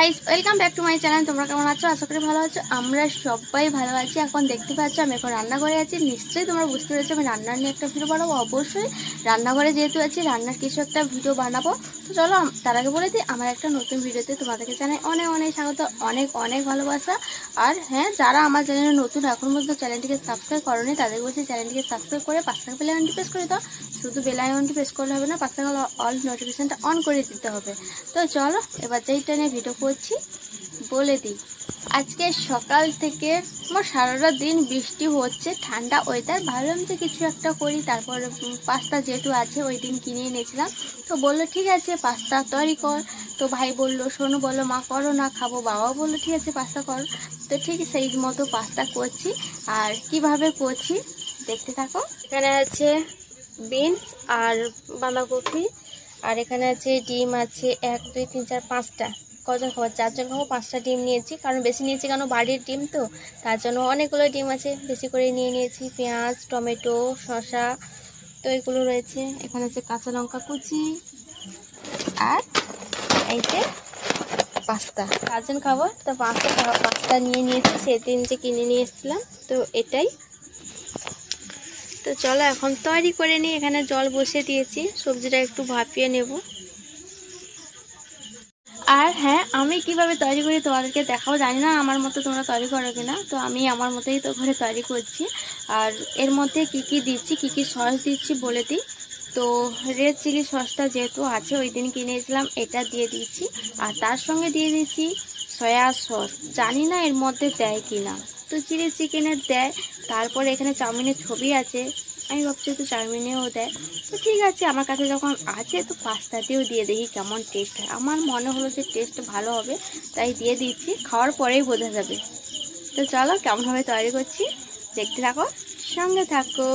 Guys, welcome back to my channel. তোমরা কেমন আছো? আশা করি ভালো আছো। আমরা সবাই ভালো আছি। এখন দেখতে পাচ্ছ আমি এখন রান্নাঘরে আছি। নিশ্চয়ই তোমরা বুঝতে পেরেছো আমি রান্নার নিয়ে একটা ভিডিও বানাবো। অবশ্যই রান্নাঘরে যেহেতু আছি, রান্নার কিছু একটা ভিডিও বানাবো। তো চলো, তার আগে বলে দিই, আমার একটা নতুন ভিডিওতে তোমাদেরকে জানাই অনেক অনেক স্বাগত, অনেক অনেক ভালোবাসা। আর হ্যাঁ, যারা আমার চ্যানেলে নতুন এখন পর্যন্ত চ্যানেলটিকে সাবস্ক্রাইব করোনি, তাদের বলছি চ্যানেলটিকে সাবস্ক্রাইব করে পাশে থাকা বেল আইকনটি প্রেস করে দাও। শুধু বেল আইকনটি প্রেস করলে হবে না, পাশে থাকা অল নোটিফিকেশনটা অন করে দিতে হবে। তো চলো, এবার যেইটা নিয়ে ভিডিও করছি বলে দিই। আজকে সকাল থেকে আমার সারাটা দিন বৃষ্টি হচ্ছে, ঠান্ডা ওয়েদার। ভাবলাম যে কিছু একটা করি। তারপর পাস্তা যেহেতু আছে, ওই দিন কিনে এনেছিলাম, তো বললো ঠিক আছে পাস্তা তৈরি কর। তো ভাই বললো, শোনো, বললো মা করো না, খাবো। বাবাও বললো ঠিক আছে পাস্তা কর। তো ঠিক সেই মতো পাস্তা করছি। আর কিভাবে করছি দেখতে থাকো। এখানে আছে বিনস আর বাঁধাকপি, আর এখানে আছে ডিম আছে 1 2 3 4 5টা। কজন খাবো? 4 জন খাবো। 5টা ডিম নিয়েছি, কারণ বেশি নিয়েছি, কারণ বাড়ির ডিম তো, তার জন্য অনেকগুলো ডিম আছে, বেশি করে নিয়েছি। পেঁয়াজ, টমেটো, শসা, তো এগুলো রয়েছে। এখানে আছে কাঁচা লঙ্কা কুচি, আর এই যে পাস্তা। 4 জন খাবো, তো পাস্তা নিয়ে নিয়েছি, সেদিন যে কিনে নিয়ে এসেছিলাম, তো এটাই। তো চলো এখন তৈরি করে নিই। এখানে জল বসিয়ে দিয়েছি, সবজিটা একটু ভাপিয়ে নেব। আর হ্যাঁ, আমি কিভাবে তৈরি করি তোমাদেরকে দেখাও। জানি না আমার মতো তোমরা তৈরি করো কিনা, তো আমি আমার মতোই তো ঘরে তৈরি করছি। আর এর মধ্যে কি কি দিচ্ছি, কি কি সস দিচ্ছি বলে দিই। তো রেড চিলি সসটা যেহেতু আছে, ওই দিন কিনেছিলাম, এটা দিয়ে দিচ্ছি। আর তার সঙ্গে দিয়ে দিচ্ছি সয়া সস। জানি না এর মধ্যে দেয় কি না, তো চিলি চিকেনের দেয়। তারপর এখানে চাউমিনের ছবি আছে, আমি ভাবছি তো চাউমিনেও দেয়। তো ঠিক আছে, আমার কাছে যখন আছে তো পাস্তাতেও দিয়ে দেখি কেমন টেস্ট হয়। আমার মনে হলো যে টেস্ট ভালো হবে, তাই দিয়ে দিচ্ছি। খাওয়ার পরেই বোঝা যাবে। তো চলো কেমনভাবে তৈরি করছি দেখতে থাকো, সঙ্গে থাকো।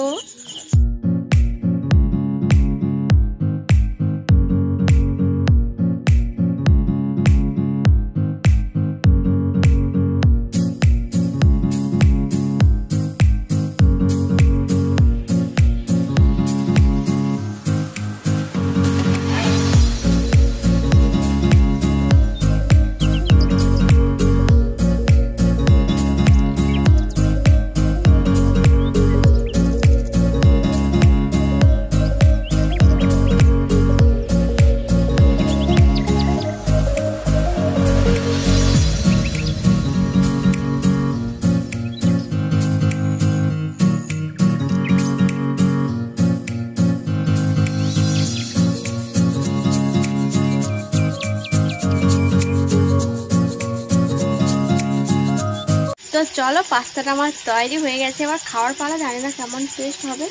তো চলো, পাস্তাটা আমার তৈরি হয়ে গেছে। এবার খাওয়ার পালা। জানি না কেমন টেস্ট হবে,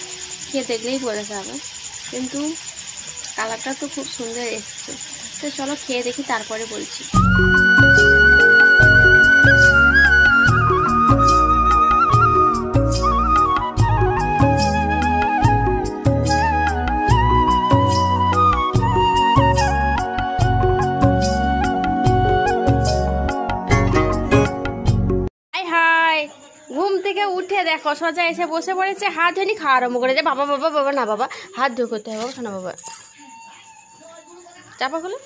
খেয়ে দেখলেই বোঝা যাবে, কিন্তু কালারটা তো খুব সুন্দর এসছে। তো চলো খেয়ে দেখি, তারপরে বলছি। ঘুম থেকে উঠে দেখো সোজা এসে বসে পড়েছে, হাত ধুয়ে খাওয়া আরম্ভ করেছে। বাবা বাবা বাবা, না বাবা, হাত ধুয়ে করতে হবে শোনা বাবা। চাপা গুলো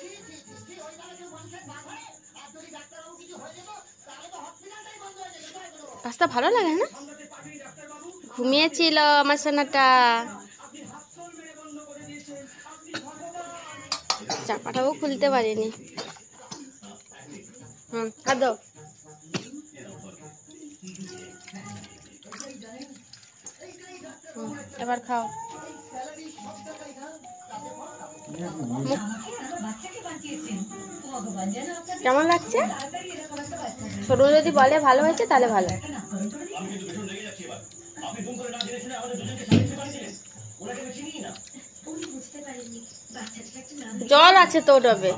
পাস্তা ভালো লাগে না? ঘুমিয়েছিল আমার সোনাটা। চাপাটাও খুলতে পারিনি। হাত দাও। এবার খাও। কেমন লাগছে? ছোট যদি বলে ভালো হয়েছে তাহলে ভালো। জল আছে তো ডাবে,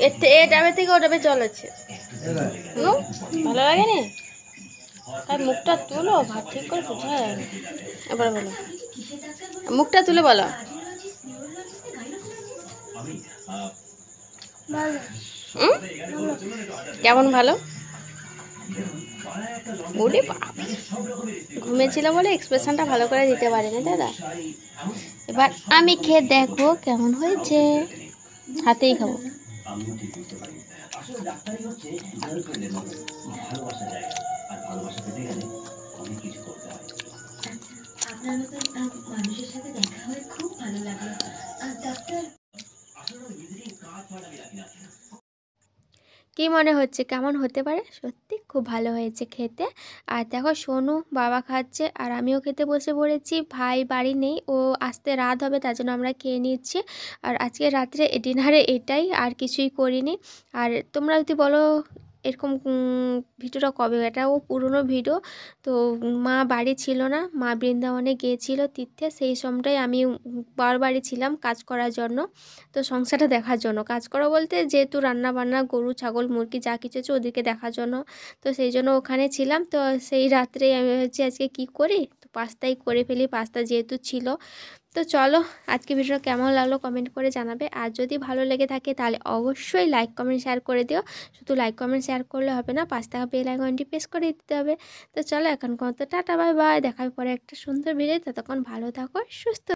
এ ডাবে থেকে ও ডাবে জল আছে। ভালো লাগেনি? আর মুখটা তুলো, ভাত ঠিক করে বুঝা যায় না। এবার বলো, মুখটা তুলে বলো। কেমন ভালো? ওরে বাবা, ঘুমিয়েছিল বলে এক্সপ্রেশনটা ভালো করে দিতে পারিনি দাদা। এবার আমি খেয়ে দেখো কেমন হয়েছে। হাতেই খাবো। আসলে ডাক্তারি হচ্ছে গার্লফ্রেন্ডের মতো, ভালোবাসার জায়গা। আর ভালোবাসা পেতে গেলে অনেক কিছু করতে হয়। আচ্ছা, আপনার মতন মানুষের সাথে দেখা হয়ে খুব ভালো লাগলো। ডাক্তার, আসলে আমি নিজেকে কাজ ফাটাতে রাখি না। কি মনে হচ্ছে কেমন হতে পারে? সত্যি খুব ভালো হয়েছে খেতে। আর দেখো সোনু বাবা খাচ্ছে আর আমিও খেতে বসে পড়েছি। ভাই বাড়ি নেই, ও আসতে রাত হবে, তার জন্য আমরা খেয়ে নিচ্ছি। আর আজকে রাত্রে ডিনারে এটাই, আর কিছুই করিনি। আর তোমরা যদি বলো এরকম ভিডিওটা কবে, এটাও পুরনো ভিডিও। তো মা বাড়ি ছিল না, মা বৃন্দাবনে গিয়েছিল তীর্থে, সেই সময়টাই আমি বাড়ি ছিলাম কাজ করার জন্য। তো সংসারটা দেখার জন্য কাজ করা বলতে, যেহেতু রান্না বান্না গরু ছাগল মুরগি যা কিছু আছে ওদেরকে দেখার জন্য, তো সেই জন্য ওখানে ছিলাম। তো সেই রাত্রেই আমি ভাবছি আজকে কি করি, তো পাস্তাই করে ফেলি, পাস্তা যেহেতু ছিল। তো চলো, আজকে ভিডিওটা কেমন লাগলো কমেন্ট করে জানাবে। আর যদি ভালো লেগে থাকে তাহলে অবশ্যই লাইক কমেন্ট শেয়ার করে দিও। শুধু লাইক কমেন্ট শেয়ার করলে হবে না, পাশে থাকা বেল আইকনটি প্রেস করে দিতে হবে। তো চলো এখন কত টাটা বাই বাই, দেখা হবে পরে একটা সুন্দর ভিডিও। ততক্ষণ ভালো থাকো, সুস্থ